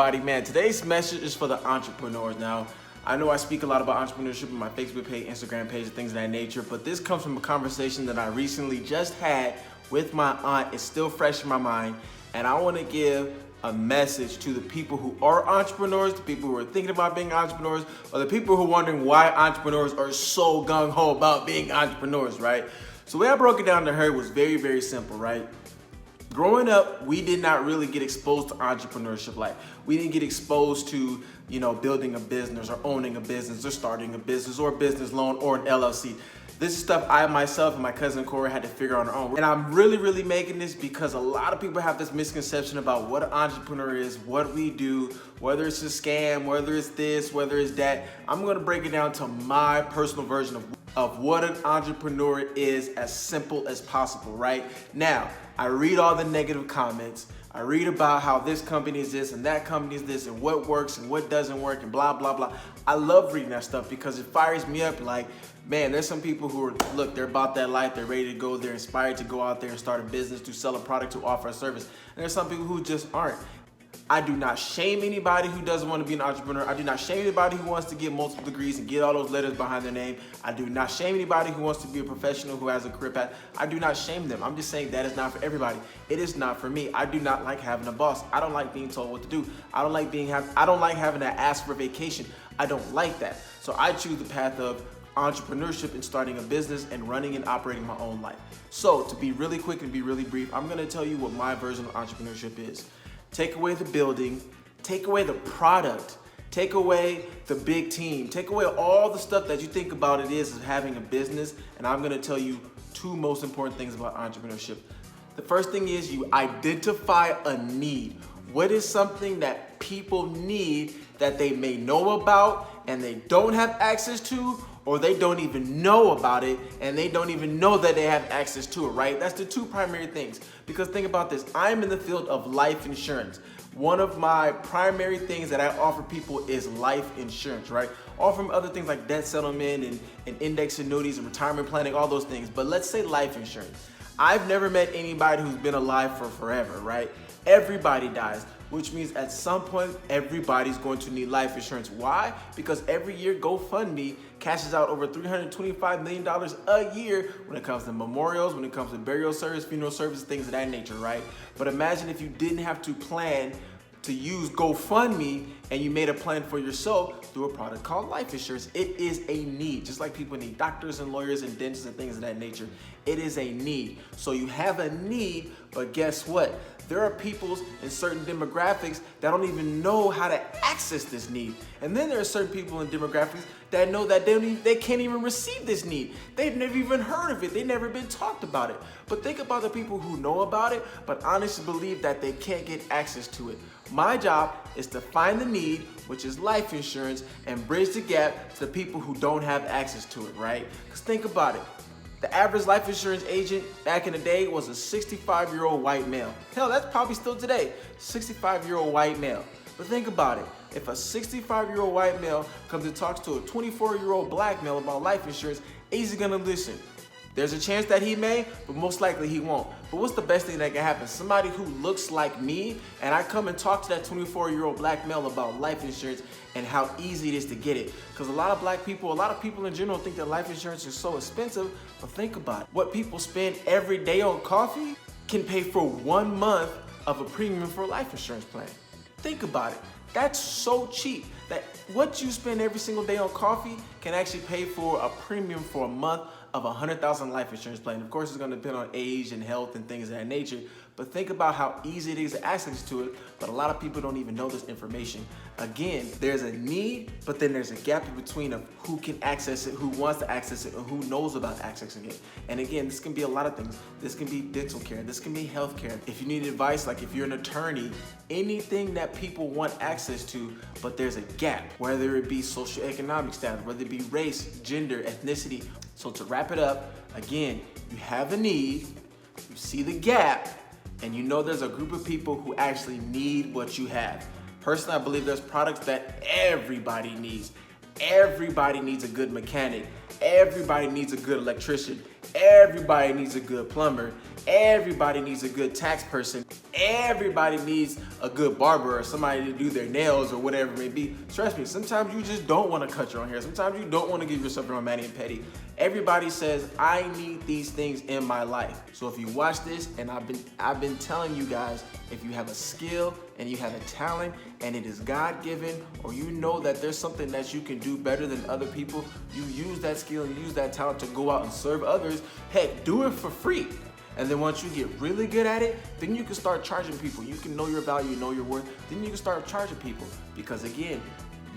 everybody. Man, today's message is for the entrepreneurs. Now, I know I speak a lot about entrepreneurship on my Facebook page, Instagram page, and things of that nature, but this comes from a conversation that I recently just had with my aunt. It's still fresh in my mind, and I want to give a message to the people who are entrepreneurs, the people who are thinking about being entrepreneurs, or the people who are wondering why entrepreneurs are so gung-ho about being entrepreneurs, right? So the way I broke it down to her was very, very simple, right? Growing up, we did not really get exposed to entrepreneurship. Like, we didn't get exposed to, building a business or owning a business or starting a business or a business loan or an LLC. This is stuff I myself and my cousin Corey had to figure out on our own. And I'm really making this because a lot of people have this misconception about what an entrepreneur is, what we do, whether it's a scam, whether it's this, whether it's that. I'm gonna break it down to my personal version of what an entrepreneur is, as simple as possible, right? Now, I read all the negative comments. I read about how this company is this and that company is this and what works and what doesn't work and blah, blah, blah. I love reading that stuff because it fires me up. Like, man, there's some people who are, look, they're about that life. They're ready to go. They're inspired to go out there and start a business, to sell a product, to offer a service. And there's some people who just aren't. I do not shame anybody who doesn't want to be an entrepreneur. I do not shame anybody who wants to get multiple degrees and get all those letters behind their name. I do not shame anybody who wants to be a professional, who has a career path. I do not shame them. I'm just saying that is not for everybody. It is not for me. I do not like having a boss. I don't like being told what to do. I don't like having to ask for vacation. I don't like that. So I choose the path of entrepreneurship and starting a business and running and operating my own life. So to be really quick and be really brief, I'm going to tell you what my version of entrepreneurship is. Take away the building, take away the product, take away the big team, take away all the stuff that you think about it is having a business, and I'm gonna tell you two most important things about entrepreneurship. The first thing is you identify a need. What is something that people need that they may know about and they don't have access to, or they don't even know about it and they don't even know that they have access to it, right? That's the two primary things. Because think about this, I'm in the field of life insurance. One of my primary things that I offer people is life insurance, right? Offer other things like debt settlement and index annuities and retirement planning, all those things. But let's say life insurance. I've never met anybody who's been alive for forever, right? Everybody dies, which means at some point, everybody's going to need life insurance. Why? Because every year, GoFundMe cashes out over $325 million a year when it comes to memorials, when it comes to burial service, funeral service, things of that nature, right? But imagine if you didn't have to plan to use GoFundMe and you made a plan for yourself through a product called life insurance. It is a need, just like people need doctors and lawyers and dentists and things of that nature. It is a need. So you have a need, but guess what? There are people in certain demographics that don't even know how to access this need. And then there are certain people in demographics that know that they can't even receive this need. They've never even heard of it. They've never been talked about it. But think about the people who know about it, but honestly believe that they can't get access to it. My job is to find the need, which is life insurance, and bridge the gap to the people who don't have access to it, right? Because think about it. The average life insurance agent back in the day was a 65-year-old white male. Hell, that's probably still today, 65-year-old white male. But think about it. If a 65-year-old white male comes and talks to a 24-year-old black male about life insurance, is he gonna listen? There's a chance that he may, but most likely he won't. But what's the best thing that can happen? Somebody who looks like me, and I come and talk to that 24-year-old black male about life insurance and how easy it is to get it. Because a lot of people in general think that life insurance is so expensive, but think about it. What people spend every day on coffee can pay for 1 month of a premium for a life insurance plan. Think about it. That's so cheap that what you spend every single day on coffee can actually pay for a premium for a month of a $100,000 life insurance plan. Of course, it's going to depend on age and health and things of that nature, but think about how easy it is to access to it, but a lot of people don't even know this information. Again, there's a need, but then there's a gap in between of who can access it, who wants to access it, and who knows about accessing it. And again, this can be a lot of things. This can be dental care, this can be health care. If you need advice, like if you're an attorney, anything that people want access to, but there's a gap, whether it be socioeconomic status, whether it be race, gender, ethnicity. So to wrap it up, again, you have a need, you see the gap, and you know there's a group of people who actually need what you have. Personally, I believe there's products that everybody needs. Everybody needs a good mechanic. Everybody needs a good electrician. Everybody needs a good plumber. Everybody needs a good tax person. everybody needs a good barber or somebody to do their nails or whatever it may be. Trust me, sometimes you just don't want to cut your own hair. Sometimes you don't want to give yourself your own mani and pedi. Everybody says, I need these things in my life. So if you watch this, and I've been telling you guys, if you have a skill and you have a talent and it is God-given, or you know that there's something that you can do better than other people, you use that skill and use that talent to go out and serve others. Heck, do it for free. And then once you get really good at it, then you can start charging people. You can know your value, know your worth, then you can start charging people. Because again,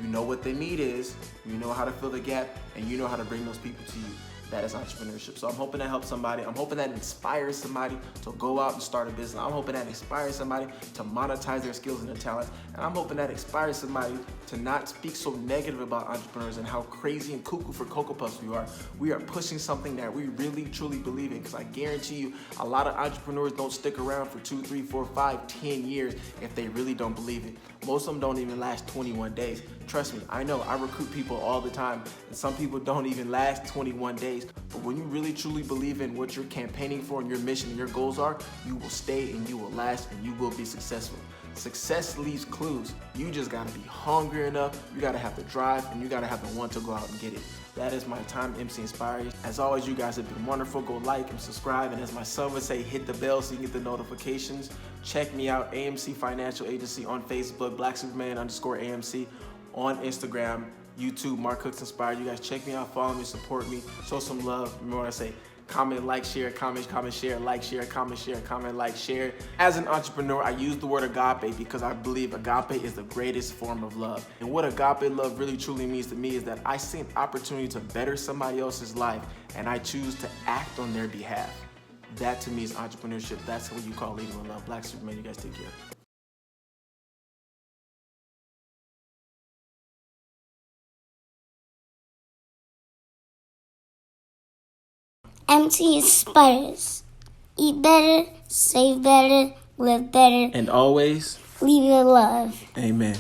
you know what the need is, you know how to fill the gap, and you know how to bring those people to you. That is entrepreneurship. So I'm hoping that helps somebody. I'm hoping that inspires somebody to go out and start a business. I'm hoping that inspires somebody to monetize their skills and their talents. And I'm hoping that inspires somebody to not speak so negative about entrepreneurs and how crazy and cuckoo for Cocoa Puffs we are. We are pushing something that we really, truly believe in. Because I guarantee you, a lot of entrepreneurs don't stick around for 2, 3, 4, 5, 10 years if they really don't believe it. Most of them don't even last 21 days. Trust me, I know, I recruit people all the time, and some people don't even last 21 days. But when you really truly believe in what you're campaigning for and your mission and your goals are, you will stay and you will last and you will be successful. Success leaves clues. You just gotta be hungry enough, you gotta have the drive, and you gotta have the want to go out and get it. That is my time, MC Inspires. As always, you guys have been wonderful. Go like and subscribe, and as my son would say, hit the bell so you get the notifications. Check me out, AMC Financial Agency on Facebook, BlackSuperman_AMC on Instagram, YouTube, Mark Cooks Inspired. You guys check me out, follow me, support me, show some love. Remember what I say, comment, like, share, comment, share, like, share, comment, like, share. As an entrepreneur, I use the word agape because I believe agape is the greatest form of love. And what agape love really truly means to me is that I see an opportunity to better somebody else's life and I choose to act on their behalf. That to me is entrepreneurship. That's what you call leading with love. Black Superman, you guys take care. MC Inspires. Eat better, save better, live better, and always lead with love. Amen.